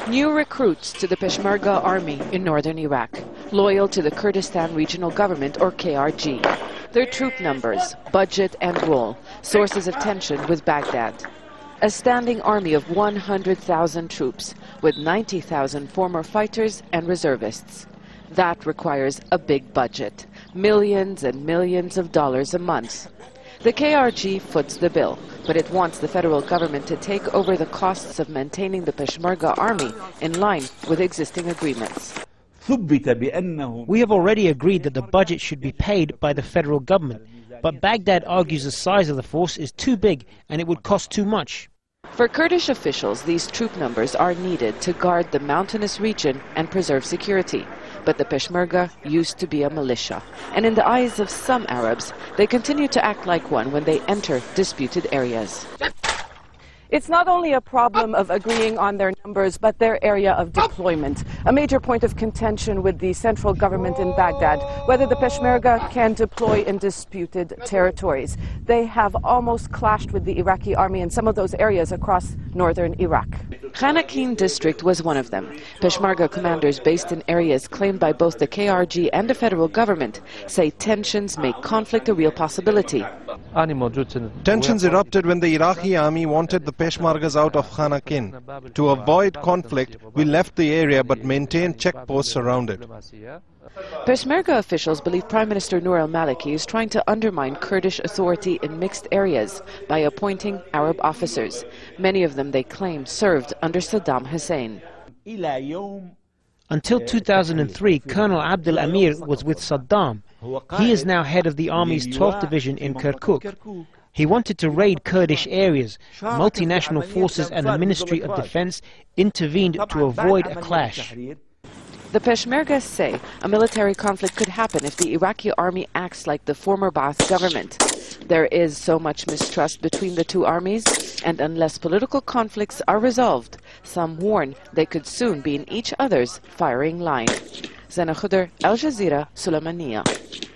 New recruits to the Peshmerga army in northern Iraq, loyal to the Kurdistan Regional Government or KRG. Their troop numbers, budget and role, sources of tension with Baghdad. A standing army of 100,000 troops with 90,000 former fighters and reservists. That requires a big budget, millions and millions of dollars a month. The KRG foots the bill, but it wants the federal government to take over the costs of maintaining the Peshmerga army in line with existing agreements. We have already agreed that the budget should be paid by the federal government, but Baghdad argues the size of the force is too big and it would cost too much. For Kurdish officials, these troop numbers are needed to guard the mountainous region and preserve security. But the Peshmerga used to be a militia, and in the eyes of some Arabs, they continue to act like one when they enter disputed areas. It's not only a problem of agreeing on their numbers, but their area of deployment. A major point of contention with the central government in Baghdad, whether the Peshmerga can deploy in disputed territories. They have almost clashed with the Iraqi army in some of those areas across northern Iraq. Khanaqin district was one of them. Peshmerga commanders based in areas claimed by both the KRG and the federal government say tensions make conflict a real possibility. Tensions erupted when the Iraqi army wanted the Peshmergas out of Khanaqin. To avoid conflict, we left the area but maintained checkposts around it. Peshmerga officials believe Prime Minister Nour al-Maliki is trying to undermine Kurdish authority in mixed areas by appointing Arab officers. Many of them, they claim, served under Saddam Hussein. Until 2003, Colonel Abdel Amir was with Saddam. He is now head of the army's 12th division in Kirkuk. He wanted to raid Kurdish areas. Multinational forces and the Ministry of Defense intervened to avoid a clash. The Peshmerga say a military conflict could happen if the Iraqi army acts like the former Ba'ath government. There is so much mistrust between the two armies, and unless political conflicts are resolved, some warn they could soon be in each other's firing line. Zana Khudr, Al Jazeera, Sulaymaniyah.